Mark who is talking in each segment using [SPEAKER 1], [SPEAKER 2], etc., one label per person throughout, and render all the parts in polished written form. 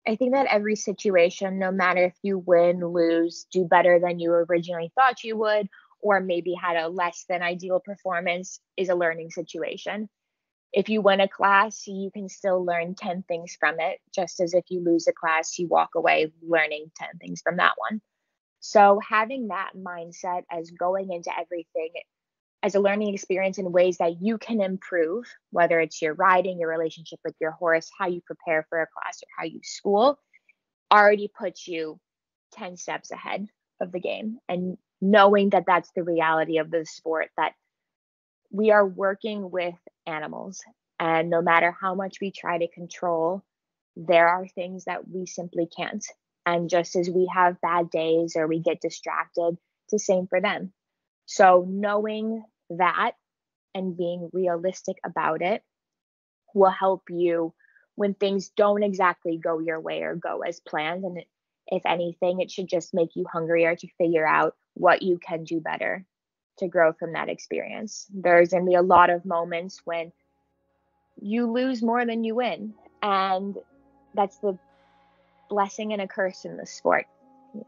[SPEAKER 1] I think that every situation, no matter if you win, lose, do better than you originally thought you would, or maybe had a less than ideal performance, is a learning situation. If you win a class, you can still learn 10 things from it, just as if you lose a class, you walk away learning 10 things from that one. So having that mindset as going into everything as a learning experience in ways that you can improve, whether it's your riding, your relationship with your horse, how you prepare for a class, or how you school, already puts you 10 steps ahead of the game. And knowing that that's the reality of the sport, that we are working with animals. And no matter how much we try to control, there are things that we simply can't. And just as we have bad days or we get distracted, it's the same for them. So knowing that and being realistic about it will help you when things don't exactly go your way or go as planned. And if anything, it should just make you hungrier to figure out what you can do better to grow from that experience. There's going to be a lot of moments when you lose more than you win. And that's the blessing and a curse in the sport.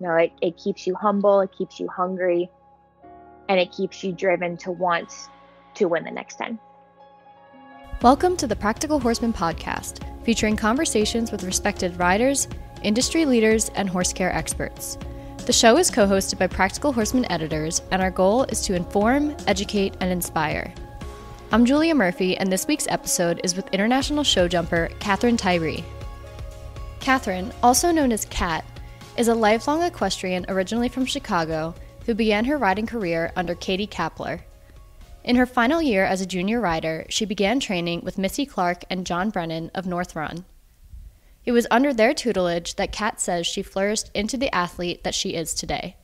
[SPEAKER 1] It keeps you humble, it keeps you hungry, and it keeps you driven to want to win the next time.
[SPEAKER 2] Welcome to the Practical Horseman podcast, featuring conversations with respected riders, industry leaders, and horse care experts. The show is co-hosted by Practical Horseman editors, and our goal is to inform, educate, and inspire. I'm Julia Murphy, and this week's episode is with international show jumper Catherine Tyree. Catherine, also known as Cat, is a lifelong equestrian originally from Chicago who began her riding career under Katie Kapler. In her final year as a junior rider, she began training with Missy Clark and John Brennan of North Run. It was under their tutelage that Kat says she flourished into the athlete that she is today.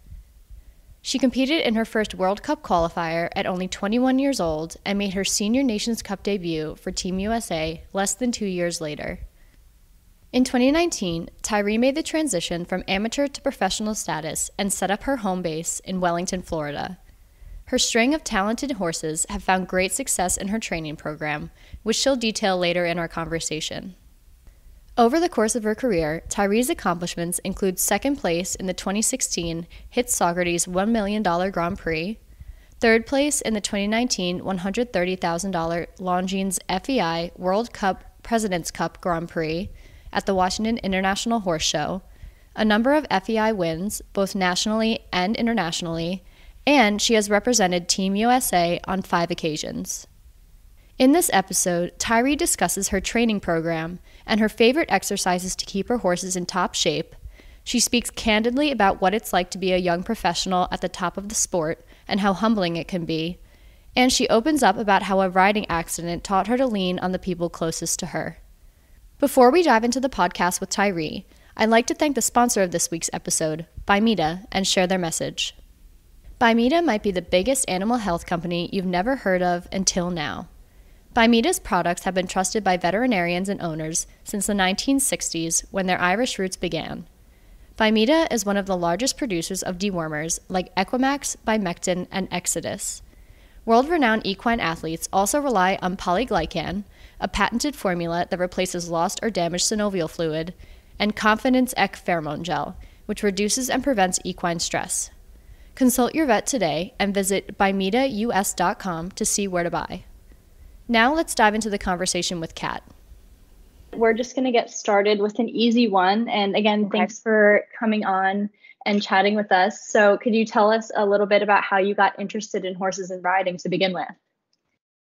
[SPEAKER 2] She competed in her first World Cup qualifier at only 21 years old and made her Senior Nations Cup debut for Team USA less than 2 years later. In 2019, Tyree made the transition from amateur to professional status and set up her home base in Wellington, Florida. Her string of talented horses have found great success in her training program, which she'll detail later in our conversation. Over the course of her career, Tyree's accomplishments include second place in the 2016 Hits Socrates $1 million Grand Prix, third place in the 2019 $130,000 Longines FEI World Cup President's Cup Grand Prix at the Washington International Horse Show, a number of FEI wins, both nationally and internationally, and she has represented Team USA on 5 occasions. In this episode, Tyree discusses her training program and her favorite exercises to keep her horses in top shape. She speaks candidly about what it's like to be a young professional at the top of the sport and how humbling it can be. And she opens up about how a riding accident taught her to lean on the people closest to her. Before we dive into the podcast with Tyree, I'd like to thank the sponsor of this week's episode, Bimeda, and share their message. Bimeda might be the biggest animal health company you've never heard of until now. Bimeda's products have been trusted by veterinarians and owners since the 1960s when their Irish roots began. Bimeda is one of the largest producers of dewormers like Equimax, Bimectin, and Exodus. World-renowned equine athletes also rely on polyglycan, a patented formula that replaces lost or damaged synovial fluid, and Confidence Ec pheromone gel, which reduces and prevents equine stress. Consult your vet today and visit bimedaus.com to see where to buy. Now let's dive into the conversation with Kat.
[SPEAKER 3] We're just going to get started with an easy one. And again, Thanks for coming on and chatting with us. So could you tell us a little bit about how you got interested in horses and riding to begin with?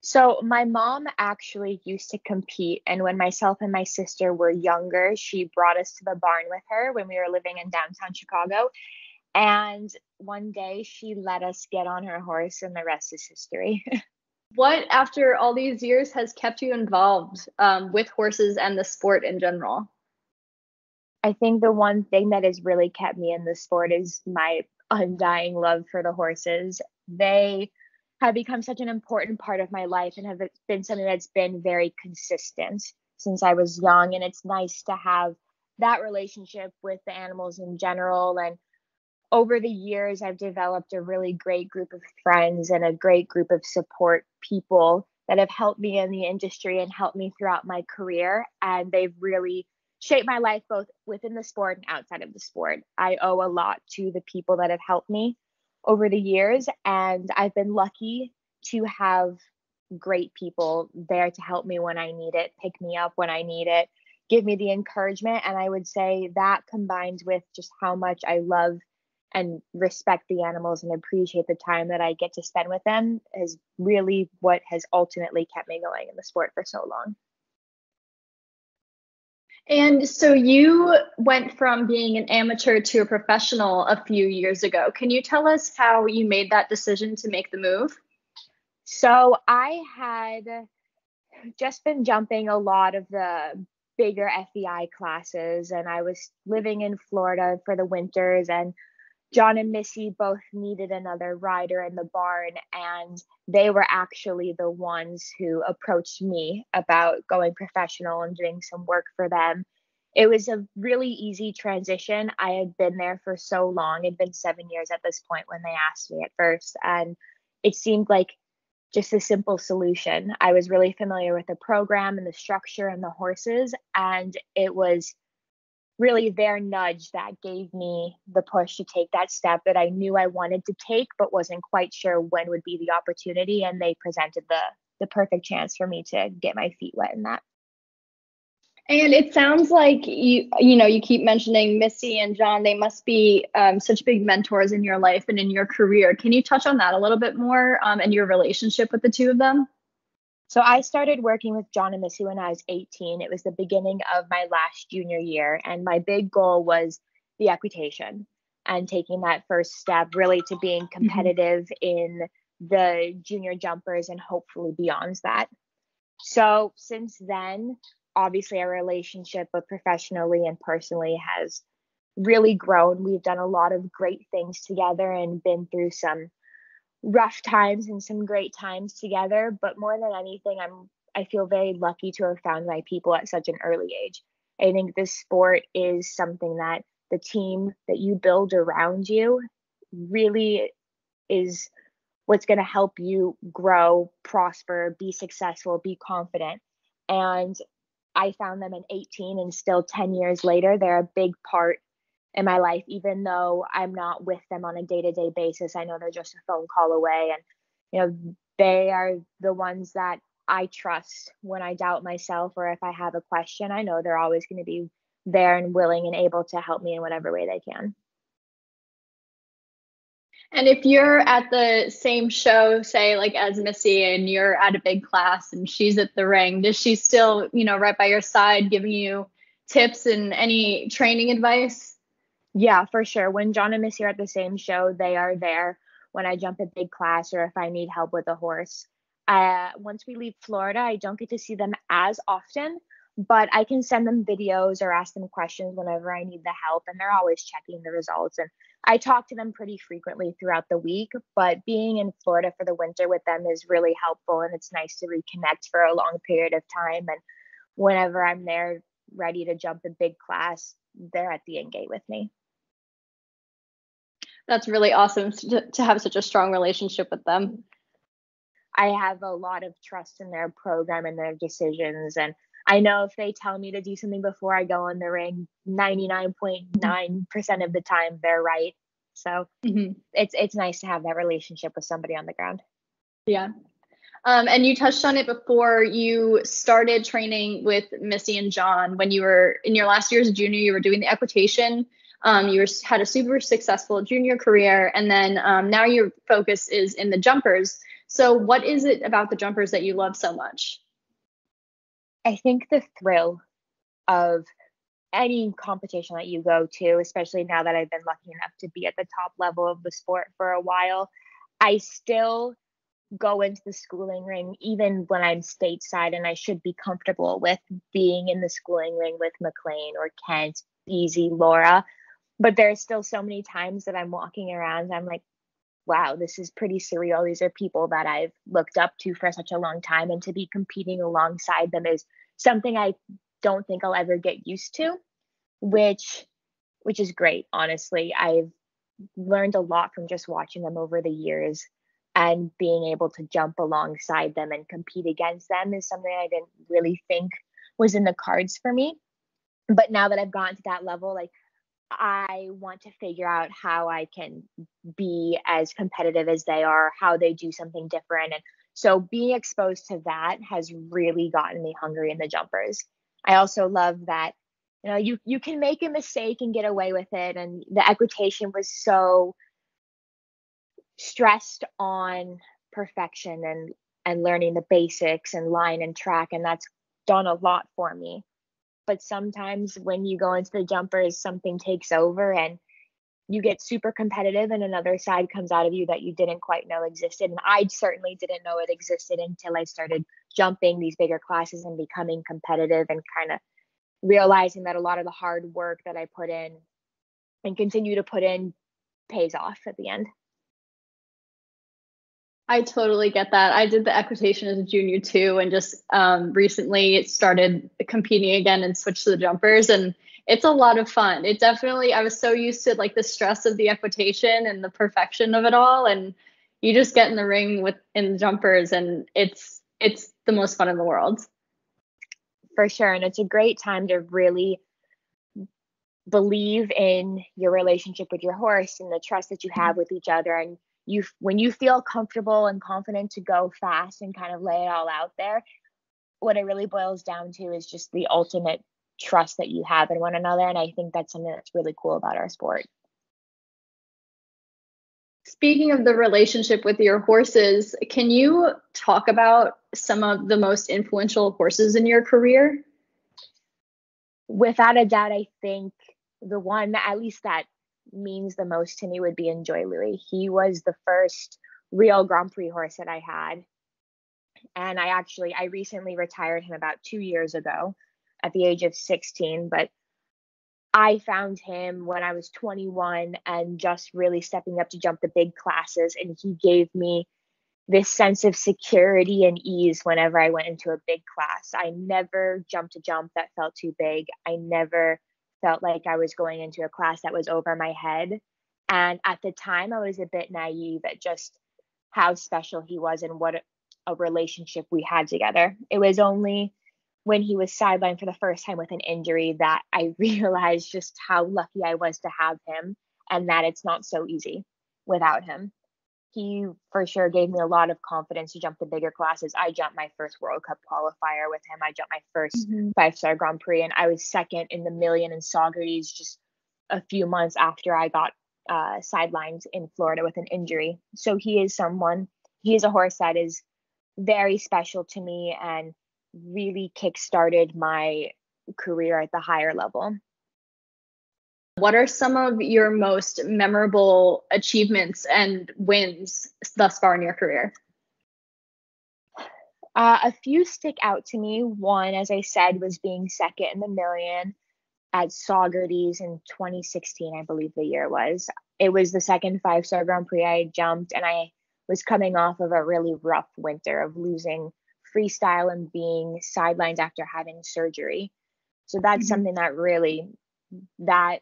[SPEAKER 1] So my mom actually used to compete. And when myself and my sister were younger, she brought us to the barn with her when we were living in downtown Chicago. And one day she let us get on her horse and the rest is history.
[SPEAKER 3] What, after all these years, has kept you involved with horses and the sport in general?
[SPEAKER 1] I think the one thing that has really kept me in the sport is my undying love for the horses. They have become such an important part of my life and have been something that's been very consistent since I was young. And it's nice to have that relationship with the animals in general. And over the years, I've developed a really great group of friends and a great group of support people that have helped me in the industry and helped me throughout my career. And they've really shaped my life both within the sport and outside of the sport. I owe a lot to the people that have helped me over the years, and I've been lucky to have great people there to help me when I need it, pick me up when I need it, give me the encouragement. And I would say that combined with just how much I love and respect the animals and appreciate the time that I get to spend with them is really what has ultimately kept me going in the sport for so long.
[SPEAKER 3] And so you went from being an amateur to a professional a few years ago. Can you tell us how you made that decision to make the move?
[SPEAKER 1] So I had just been jumping a lot of the bigger FEI classes, and I was living in Florida for the winters, and John and Missy both needed another rider in the barn, and they were actually the ones who approached me about going professional and doing some work for them. It was a really easy transition. I had been there for so long. It'd been 7 years at this point when they asked me at first, and it seemed like just a simple solution. I was really familiar with the program and the structure and the horses, and it was really their nudge that gave me the push to take that step that I knew I wanted to take, but wasn't quite sure when would be the opportunity. And they presented the perfect chance for me to get my feet wet in that.
[SPEAKER 3] And it sounds like you keep mentioning Missy and John. They must be such big mentors in your life and in your career. Can you touch on that a little bit more and your relationship with the two of them?
[SPEAKER 1] So I started working with John and Missy when I was 18. It was the beginning of my last junior year. And my big goal was the equitation and taking that first step really to being competitive in the junior jumpers and hopefully beyond that. So since then, obviously our relationship both professionally and personally has really grown. We've done a lot of great things together and been through some rough times and some great times together. But more than anything, I feel very lucky to have found my people at such an early age. I think this sport is something that the team that you build around you really is what's going to help you grow, prosper, be successful, be confident. And I found them at 18, and still 10 years later, they're a big part in my life, even though I'm not with them on a day-to-day basis. I know they're just a phone call away, and they are the ones that I trust when I doubt myself or if I have a question. I know they're always going to be there and willing and able to help me in whatever way they can.
[SPEAKER 3] And if you're at the same show, say like as Missy, and you're at a big class and she's at the ring, does she still, right by your side giving you tips and any training advice?
[SPEAKER 1] Yeah, for sure. When John and Missy are at the same show, they are there when I jump a big class or if I need help with a horse. Once we leave Florida, I don't get to see them as often, but I can send them videos or ask them questions whenever I need the help, and they're always checking the results. And I talk to them pretty frequently throughout the week, but being in Florida for the winter with them is really helpful, and it's nice to reconnect for a long period of time. And whenever I'm there ready to jump a big class, they're at the end gate with me.
[SPEAKER 3] That's really awesome to have such a strong relationship with them.
[SPEAKER 1] I have a lot of trust in their program and their decisions. And I know if they tell me to do something before I go in the ring, 99.9% of the time they're right. So it's nice to have that relationship with somebody on the ground.
[SPEAKER 3] Yeah. And you touched on it before. You started training with Missy and John when you were in your last year as a junior. You were doing the equitation. You had a super successful junior career, and then now your focus is in the jumpers. So what is it about the jumpers that you love so much?
[SPEAKER 1] I think the thrill of any competition that you go to, especially now that I've been lucky enough to be at the top level of the sport for a while, I still go into the schooling ring even when I'm stateside, and I should be comfortable with being in the schooling ring with McLean or Kent, Easy, Laura. But there's still so many times that I'm walking around and I'm like, wow, this is pretty surreal. These are people that I've looked up to for such a long time, and to be competing alongside them is something I don't think I'll ever get used to, which is great. Honestly, I've learned a lot from just watching them over the years, and being able to jump alongside them and compete against them is something I didn't really think was in the cards for me. But now that I've gotten to that level, like, I want to figure out how I can be as competitive as they are, how they do something different. And so being exposed to that has really gotten me hungry in the jumpers. I also love that, you can make a mistake and get away with it. And the equitation was so stressed on perfection and learning the basics and line and track. And that's done a lot for me. But sometimes when you go into the jumpers, something takes over and you get super competitive and another side comes out of you that you didn't quite know existed. And I certainly didn't know it existed until I started jumping these bigger classes and becoming competitive and kind of realizing that a lot of the hard work that I put in and continue to put in pays off at the end.
[SPEAKER 3] I totally get that. I did the equitation as a junior too, and just recently started competing again and switched to the jumpers, and it's a lot of fun. It definitely, I was so used to like the stress of the equitation and the perfection of it all, and you just get in the ring in the jumpers, and it's the most fun in the world.
[SPEAKER 1] For sure, and it's a great time to really believe in your relationship with your horse and the trust that you have with each other. And when you feel comfortable and confident to go fast and kind of lay it all out there, what it really boils down to is just the ultimate trust that you have in one another. And I think that's something that's really cool about our sport.
[SPEAKER 3] Speaking of the relationship with your horses, can you talk about some of the most influential horses in your career?
[SPEAKER 1] Without a doubt, I think the one that, at least that means the most to me, would be Enjoy Louis. He was the first real Grand Prix horse that I had. And I recently retired him about 2 years ago at the age of 16. But I found him when I was 21 and just really stepping up to jump the big classes. And he gave me this sense of security and ease whenever I went into a big class. I never jumped a jump that felt too big. I never felt like I was going into a class that was over my head. And at the time, I was a bit naive at just how special he was and what a relationship we had together. It was only when he was sidelined for the first time with an injury that I realized just how lucky I was to have him, and that it's not so easy without him. He for sure gave me a lot of confidence to jump the bigger classes. I jumped my first World Cup qualifier with him. I jumped my first 5-star Grand Prix, and I was second in the million in Saugerties just a few months after I got sidelined in Florida with an injury. So he is a horse that is very special to me and really kickstarted my career at the higher level.
[SPEAKER 3] What are some of your most memorable achievements and wins thus far in your career?
[SPEAKER 1] A few stick out to me. One, as I said, was being second in the million at Saugerties in 2016, I believe the year was. It was the second 5-star Grand Prix I had jumped, and I was coming off of a really rough winter of losing freestyle and being sidelined after having surgery. So that's something that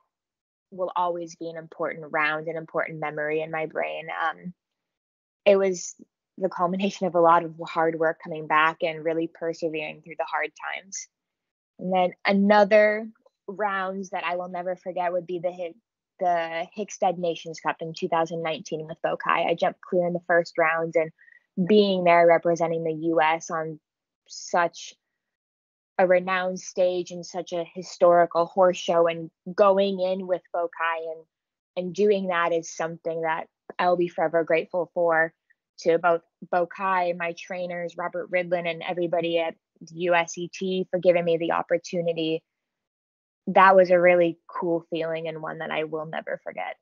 [SPEAKER 1] will always be an important round, an important memory in my brain. It was the culmination of a lot of hard work coming back and really persevering through the hard times. And then another rounds that I will never forget would be the Hickstead Nations Cup in 2019 with Bokai. I jumped clear in the first rounds, and being there representing the U.S. on such a renowned stage and such a historical horse show, and going in with Bokai and doing that is something that I'll be forever grateful for, to both Bokai, my trainers, Robert Ridlin, and everybody at USET for giving me the opportunity. That was a really cool feeling and one that I will never forget.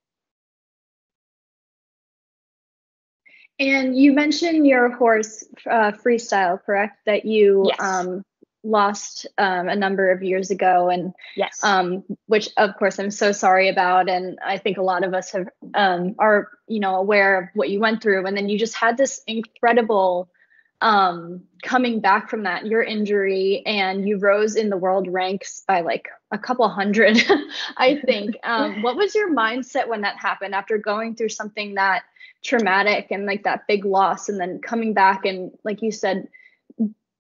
[SPEAKER 3] And you mentioned your horse Freestyle, correct? That you
[SPEAKER 1] Yes.
[SPEAKER 3] Lost a number of years ago, and
[SPEAKER 1] yes,
[SPEAKER 3] which of course I'm so sorry about, and I think a lot of us have are aware of what you went through, and then you just had this incredible coming back from your injury, and you rose in the world ranks by like a couple hundred, I think. What was your mindset when that happened, after going through something that traumatic and like that big loss, and then coming back and, like you said,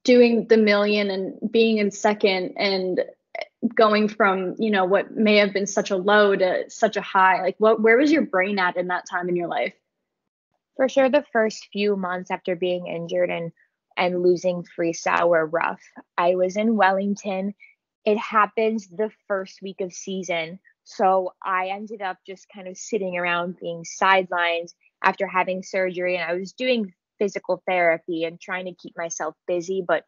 [SPEAKER 3] doing the million and being in second, and going from, what may have been such a low to such a high? Like where was your brain at in that time in your life?
[SPEAKER 1] For sure, the first few months after being injured and losing freestyle were rough. I was in Wellington. It happens the first week of season. So I ended up just kind of sitting around being sidelined after having surgery. And I was doing physical therapy and trying to keep myself busy, but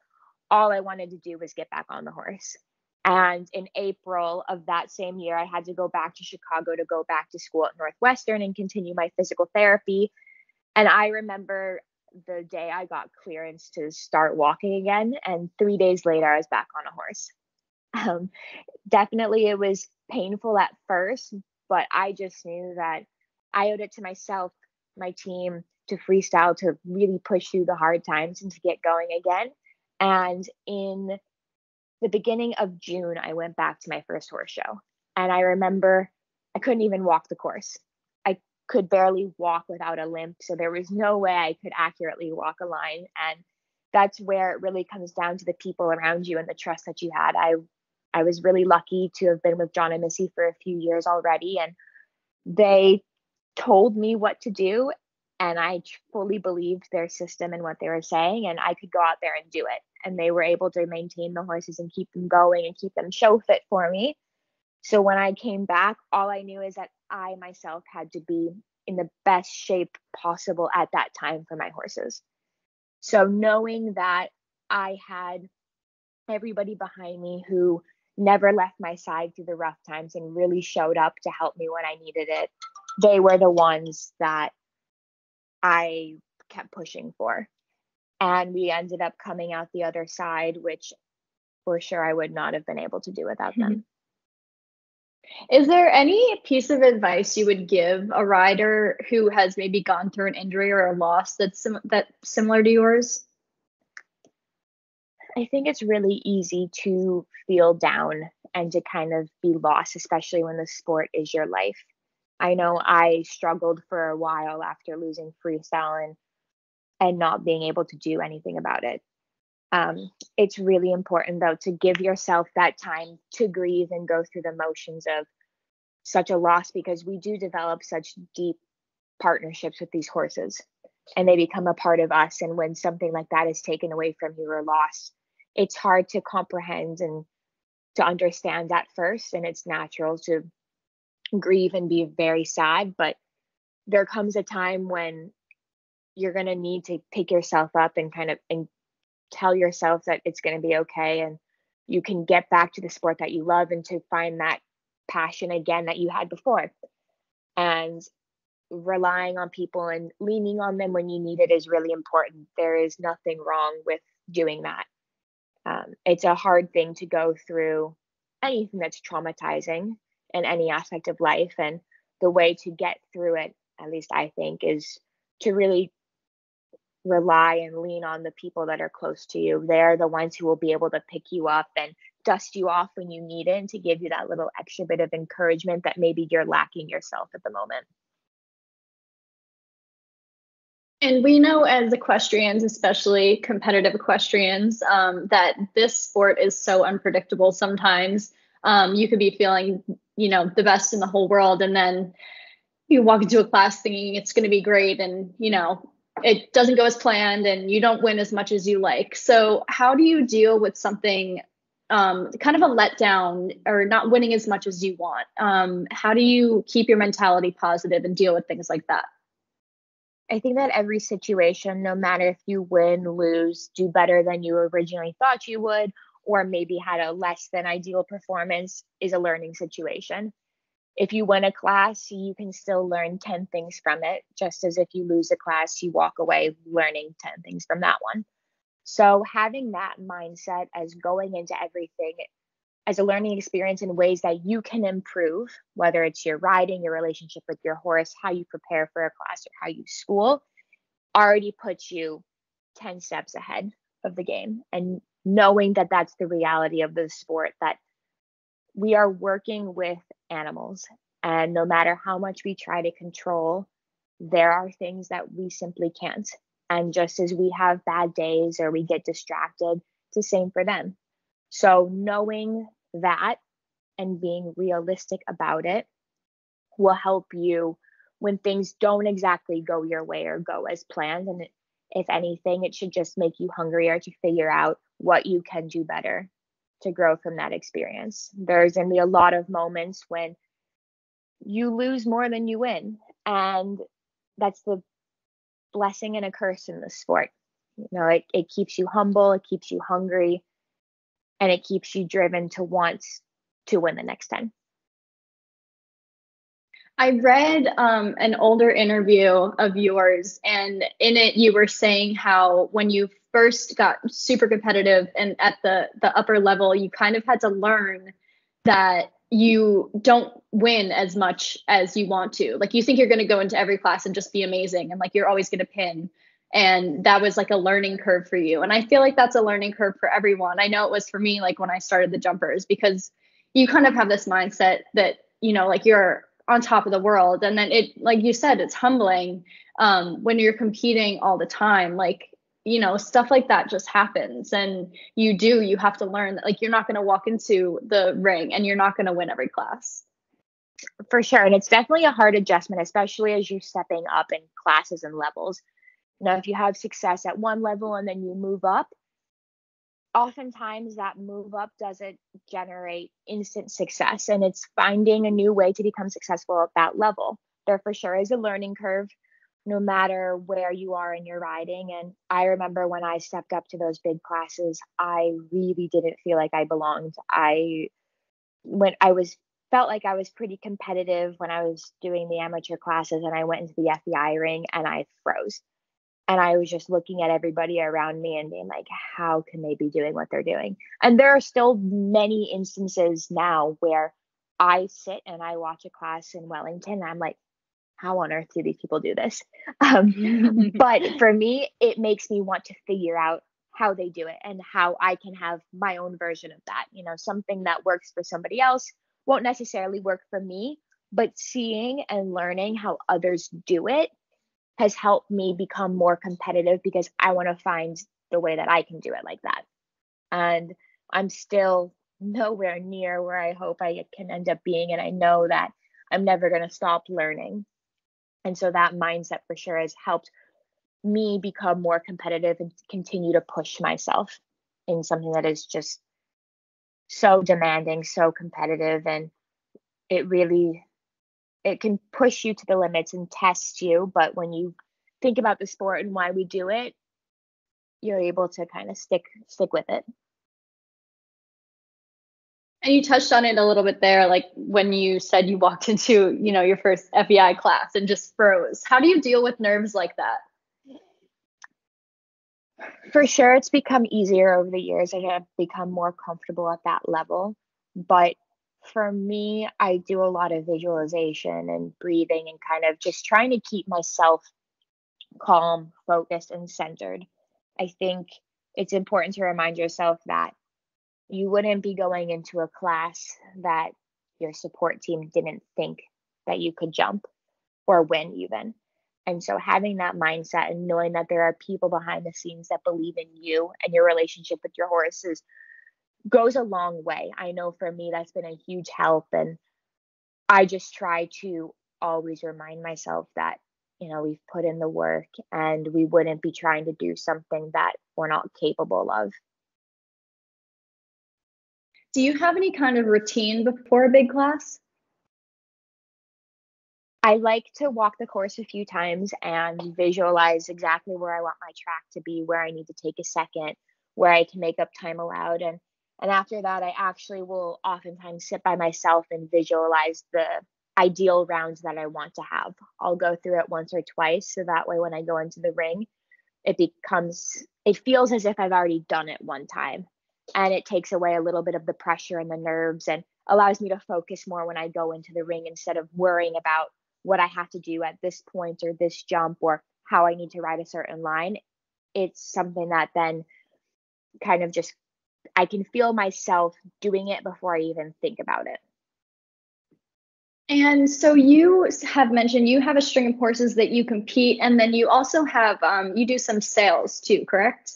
[SPEAKER 1] all I wanted to do was get back on the horse. And in April of that same year, I had to go back to Chicago to go back to school at Northwestern and continue my physical therapy. And I remember the day I got clearance to start walking again. And 3 days later, I was back on a horse. Definitely, it was painful at first, but I just knew that I owed it to myself, my team, to freestyle, to really push through the hard times and to get going again. And in the beginning of June, I went back to my first horse show. And I remember I couldn't even walk the course. I could barely walk without a limp. So there was no way I could accurately walk a line. And that's where it really comes down to the people around you and the trust that you had. I was really lucky to have been with John and Missy for a few years already. And they told me what to do. And I fully believed their system and what they were saying. And I could go out there and do it. And they were able to maintain the horses and keep them going and keep them show fit for me. So when I came back, all I knew is that I myself had to be in the best shape possible at that time for my horses. So knowing that I had everybody behind me who never left my side through the rough times and really showed up to help me when I needed it, they were the ones that I kept pushing for. And we ended up coming out the other side, which for sure I would not have been able to do without them.
[SPEAKER 3] Is there any piece of advice you would give a rider who has maybe gone through an injury or a loss that's similar to yours?
[SPEAKER 1] I think it's really easy to feel down and to kind of be lost, especially when the sport is your life. I know I struggled for a while after losing freestyle and not being able to do anything about it. It's really important, though, to give yourself that time to grieve and go through the motions of such a loss, because we do develop such deep partnerships with these horses and they become a part of us. And when something like that is taken away from you or lost, it's hard to comprehend and to understand at first. And it's natural to grieve and be very sad. But there comes a time when you're going to need to pick yourself up and kind of and tell yourself that it's going to be okay and you can get back to the sport that you love and to find that passion again that you had before. And relying on people and leaning on them when you need it is really important. There is nothing wrong with doing that. It's a hard thing to go through anything that's traumatizing in any aspect of life. And the way to get through it, at least I think, is to really rely and lean on the people that are close to you. They're the ones who will be able to pick you up and dust you off when you need it and to give you that little extra bit of encouragement that maybe you're lacking yourself at the moment.
[SPEAKER 3] And we know as equestrians, especially competitive equestrians, that this sport is so unpredictable. Sometimes you could be feeling, the best in the whole world, and then you walk into a class thinking it's going to be great, and it doesn't go as planned, and you don't win as much as you like. So how do you deal with something, kind of a letdown or not winning as much as you want? How do you keep your mentality positive and deal with things like that?
[SPEAKER 1] I think that every situation, no matter if you win, lose, do better than you originally thought you would, or maybe had a less than ideal performance, is a learning situation. If you win a class, you can still learn 10 things from it, just as if you lose a class, you walk away learning 10 things from that one. So having that mindset as going into everything as a learning experience in ways that you can improve, whether it's your riding, your relationship with your horse, how you prepare for a class, or how you school, already puts you 10 steps ahead of the game. And knowing that that's the reality of the sport, that we are working with animals, and no matter how much we try to control, there are things that we simply can't. And just as we have bad days or we get distracted, it's the same for them. So knowing that and being realistic about it will help you when things don't exactly go your way or go as planned. And if anything, it should just make you hungrier to figure out what you can do better to grow from that experience. There's going to be a lot of moments when you lose more than you win. And that's the blessing and a curse in the sport. It keeps you humble, it keeps you hungry, and it keeps you driven to want to win the next time.
[SPEAKER 3] I read an older interview of yours, and in it you were saying how when you first got super competitive and at the upper level, you kind of had to learn that you don't win as much as you want to. Like, you think you're going to go into every class and just be amazing, and like you're always going to pin. And that was like a learning curve for you. And I feel like that's a learning curve for everyone. I know it was for me, like when I started the jumpers, because you kind of have this mindset that, like you're on top of the world. And then it, like you said, it's humbling when you're competing all the time. Like, stuff like that just happens. And you have to learn that, like, you're not going to walk into the ring and you're not going to win every class.
[SPEAKER 1] For sure. And it's definitely a hard adjustment, especially as you're stepping up in classes and levels. If you have success at one level and then you move up, oftentimes that move up doesn't generate instant success, and it's finding a new way to become successful at that level. There for sure is a learning curve, no matter where you are in your riding. And I remember when I stepped up to those big classes, I really didn't feel like I belonged. Felt like I was pretty competitive when I was doing the amateur classes, and I went into the FEI ring and I froze. And I was just looking at everybody around me and being like, how can they be doing what they're doing? And there are still many instances now where I sit and I watch a class in Wellington and I'm like, how on earth do these people do this? But for me, it makes me want to figure out how they do it and how I can have my own version of that. Something that works for somebody else won't necessarily work for me, but seeing and learning how others do it has helped me become more competitive, because I want to find the way that I can do it like that. And I'm still nowhere near where I hope I can end up being. And I know that I'm never going to stop learning. And so that mindset for sure has helped me become more competitive and continue to push myself in something that is just so demanding, so competitive. And it can push you to the limits and test you. But when you think about the sport and why we do it, you're able to kind of stick with it.
[SPEAKER 3] And you touched on it a little bit there, like when you said you walked into, your first FEI class and just froze. How do you deal with nerves like that?
[SPEAKER 1] For sure, it's become easier over the years. I have become more comfortable at that level. But for me, I do a lot of visualization and breathing and kind of just trying to keep myself calm, focused, and centered. I think it's important to remind yourself that you wouldn't be going into a class that your support team didn't think that you could jump or win even. And so having that mindset and knowing that there are people behind the scenes that believe in you and your relationship with your horses goes a long way. I know for me, that's been a huge help. And I just try to always remind myself that, we've put in the work and we wouldn't be trying to do something that we're not capable of.
[SPEAKER 3] Do you have any kind of routine before a big class?
[SPEAKER 1] I like to walk the course a few times and visualize exactly where I want my track to be, where I need to take a second, where I can make up time allowed. And after that, I actually will oftentimes sit by myself and visualize the ideal rounds that I want to have. I'll go through it once or twice, so that way when I go into the ring, it feels as if I've already done it one time. And it takes away a little bit of the pressure and the nerves and allows me to focus more when I go into the ring, instead of worrying about what I have to do at this point or this jump or how I need to ride a certain line. It's something that then kind of just, I can feel myself doing it before I even think about it.
[SPEAKER 3] And so you have mentioned you have a string of horses that you compete, and then you also have, you do some sales too, correct?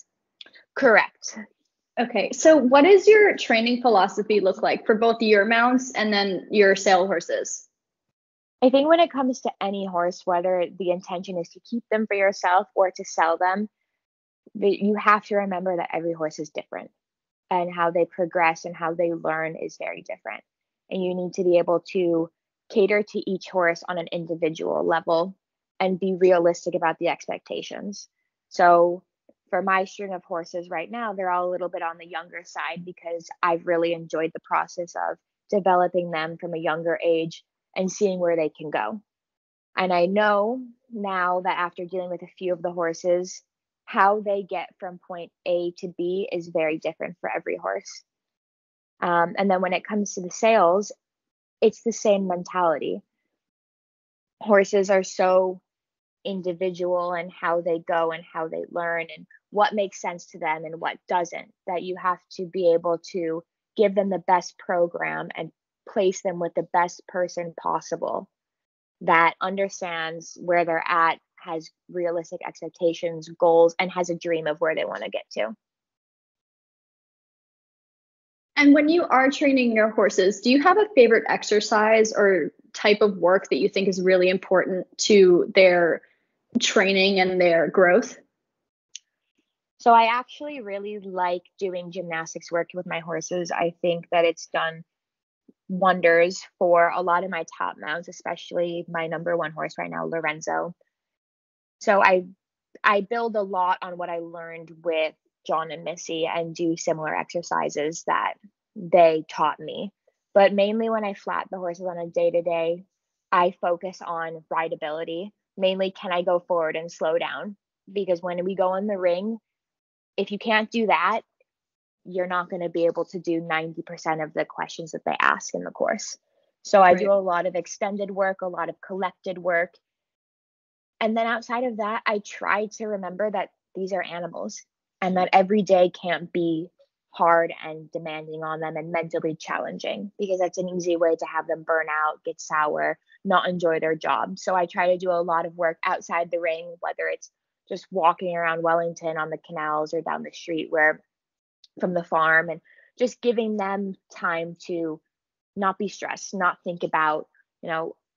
[SPEAKER 1] Correct.
[SPEAKER 3] Okay, so what does your training philosophy look like for both your mounts and then your sale horses?
[SPEAKER 1] I think when it comes to any horse, whether the intention is to keep them for yourself or to sell them, you have to remember that every horse is different and how they progress and how they learn is very different. And you need to be able to cater to each horse on an individual level and be realistic about the expectations. So for my string of horses right now, they're all a little bit on the younger side because I've really enjoyed the process of developing them from a younger age and seeing where they can go. And I know now that after dealing with a few of the horses, how they get from point A to B is very different for every horse. And then when it comes to the sales, it's the same mentality. Horses are so individual and how they go and how they learn and what makes sense to them and what doesn't, that you have to be able to give them the best program and place them with the best person possible that understands where they're at, has realistic expectations, goals, and has a dream of where they want to get to.
[SPEAKER 3] And when you are training your horses, do you have a favorite exercise or type of work that you think is really important to their training and their growth?
[SPEAKER 1] So I actually really like doing gymnastics work with my horses. I think that it's done wonders for a lot of my top mounts, especially my number one horse right now, Lorenzo. So I build a lot on what I learned with John and Missy and do similar exercises that they taught me. But mainly when I flat the horses on a day-to-day, I focus on rideability. Mainly, can I go forward and slow down? Because when we go in the ring, if you can't do that, you're not going to be able to do 90% of the questions that they ask in the course. So I do a lot of extended work, a lot of collected work. And then outside of that, I try to remember that these are animals and that every day can't be hard and demanding on them and mentally challenging, because that's an easy way to have them burn out, get sour, not enjoy their job. So I try to do a lot of work outside the ring, whether it's just walking around Wellington on the canals or down the street where from the farm, and just giving them time to not be stressed, not think about,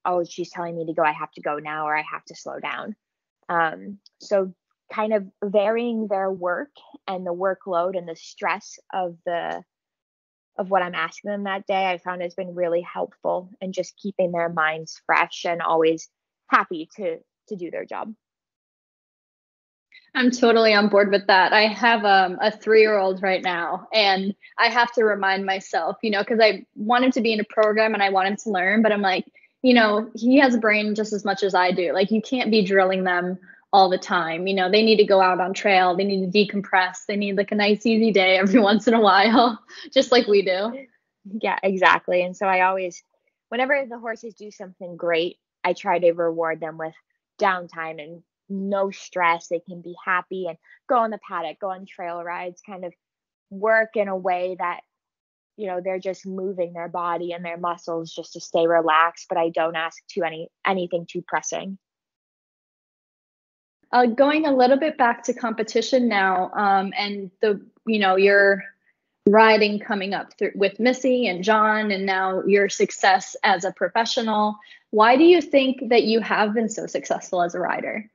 [SPEAKER 1] oh, she's telling me to go, I have to go now, or I have to slow down. So kind of varying their work and the workload and the stress of what I'm asking them that day, I found has been really helpful and just keeping their minds fresh and always happy to do their job.
[SPEAKER 3] I'm totally on board with that. I have a 3-year-old right now, and I have to remind myself, because I want him to be in a program and I want him to learn, but I'm like, he has a brain just as much as I do. Like, you can't be drilling them all the time. They need to go out on trail. They need to decompress. They need like a nice, easy day every once in a while, just like we do.
[SPEAKER 1] Yeah, exactly. And so I always, whenever the horses do something great, I try to reward them with downtime and no stress. They can be happy and go on the paddock, go on trail rides, kind of work in a way that, they're just moving their body and their muscles just to stay relaxed, but I don't ask anything too pressing.
[SPEAKER 3] Going a little bit back to competition now, and your riding coming up with Missy and John, and now your success as a professional. Why do you think that you have been so successful as a rider?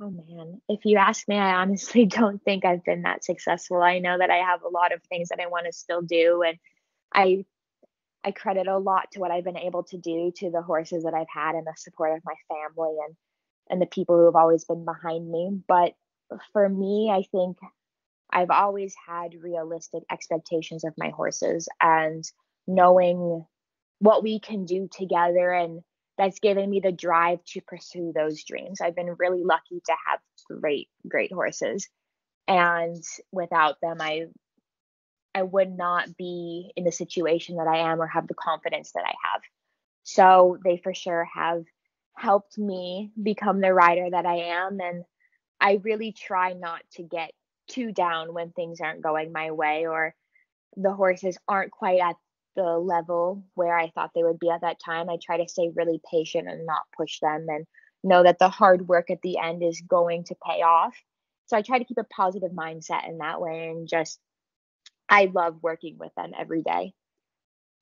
[SPEAKER 1] Oh man, if you ask me, I honestly don't think I've been that successful. I know that I have a lot of things that I want to still do, and I credit a lot to what I've been able to do to the horses that I've had and the support of my family and the people who have always been behind me. But for me, I think I've always had realistic expectations of my horses and knowing what we can do together, and that's given me the drive to pursue those dreams. I've been really lucky to have great horses, and without them, I would not be in the situation that I am or have the confidence that I have. So they for sure have helped me become the rider that I am, and I really try not to get too down when things aren't going my way or the horses aren't quite at the level where I thought they would be at that time. I try to stay really patient and not push them and know that the hard work at the end is going to pay off. So I try to keep a positive mindset in that way, and just, I love working with them every day.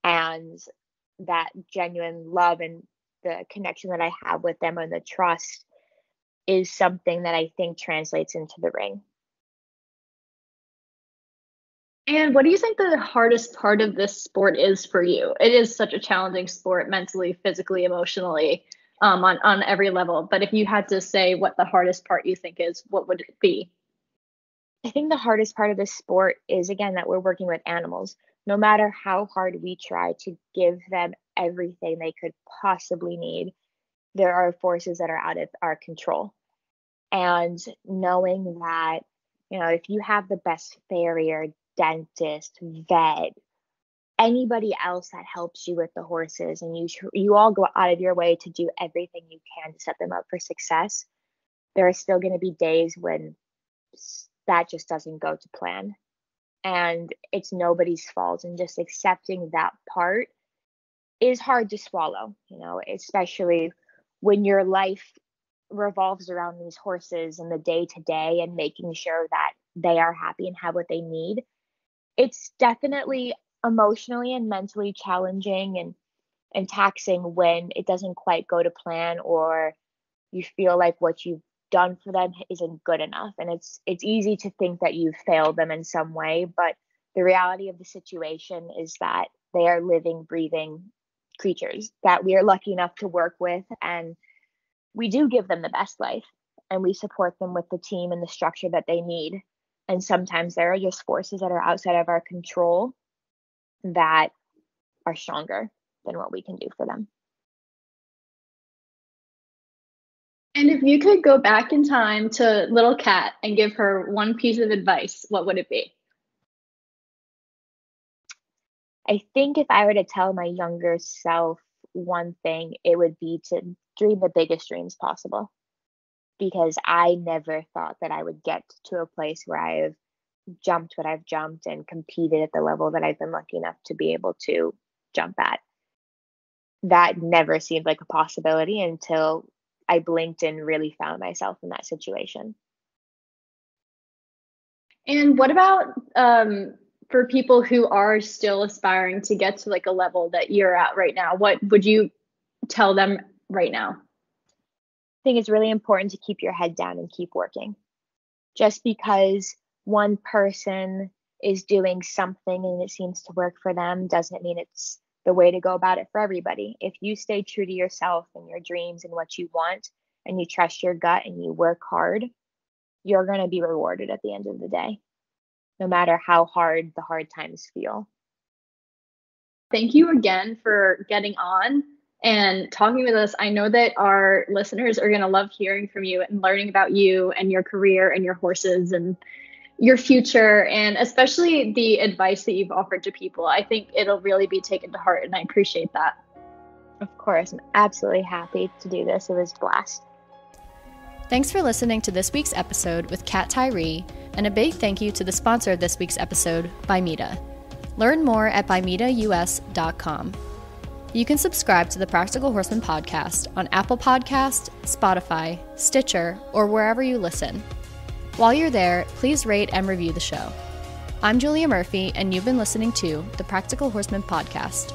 [SPEAKER 1] And that genuine love and the connection that I have with them and the trust is something that I think translates into the ring.
[SPEAKER 3] And what do you think the hardest part of this sport is for you? It is such a challenging sport mentally, physically, emotionally, on every level. But if you had to say what the hardest part you think is, what would it be?
[SPEAKER 1] I think the hardest part of this sport is, again, that we're working with animals. No matter how hard we try to give them everything they could possibly need, there are forces that are out of our control. And knowing that, if you have the best farrier, dentist, vet, anybody else that helps you with the horses, and you all go out of your way to do everything you can to set them up for success, there are still going to be days when that just doesn't go to plan. And it's nobody's fault. And just accepting that part is hard to swallow, especially when your life revolves around these horses and the day to day and making sure that they are happy and have what they need. It's definitely emotionally and mentally challenging and taxing when it doesn't quite go to plan, or you feel like what you've done for them isn't good enough. And it's easy to think that you've failed them in some way, but the reality of the situation is that they are living, breathing creatures that we are lucky enough to work with, and we do give them the best life, and we support them with the team and the structure that they need. And sometimes there are just forces that are outside of our control that are stronger than what we can do for them.
[SPEAKER 3] And if you could go back in time to little Kat and give her one piece of advice, what would it be?
[SPEAKER 1] I think if I were to tell my younger self one thing, it would be to dream the biggest dreams possible. Because I never thought that I would get to a place where I have jumped what I've jumped and competed at the level that I've been lucky enough to be able to jump at. That never seemed like a possibility until I blinked and really found myself in that situation.
[SPEAKER 3] And what about for people who are still aspiring to get to like a level that you're at right now? What would you tell them right now?
[SPEAKER 1] I think it's really important to keep your head down and keep working. Just because one person is doing something and it seems to work for them doesn't mean it's the way to go about it for everybody. If you stay true to yourself and your dreams and what you want, and you trust your gut and you work hard, you're going to be rewarded at the end of the day, no matter how hard the hard times feel.
[SPEAKER 3] Thank you again for getting on and talking with us. I know that our listeners are going to love hearing from you and learning about you and your career and your horses and your future, and especially the advice that you've offered to people. I think it'll really be taken to heart, and I appreciate that.
[SPEAKER 1] Of course, I'm absolutely happy to do this. It was a blast.
[SPEAKER 2] Thanks for listening to this week's episode with Kat Tyree, and a big thank you to the sponsor of this week's episode, Bimeda. Learn more at bimedaus.com. You can subscribe to the Practical Horseman podcast on Apple Podcast, Spotify, Stitcher, or wherever you listen. While you're there, please rate and review the show. I'm Julia Murphy, and you've been listening to the Practical Horseman podcast.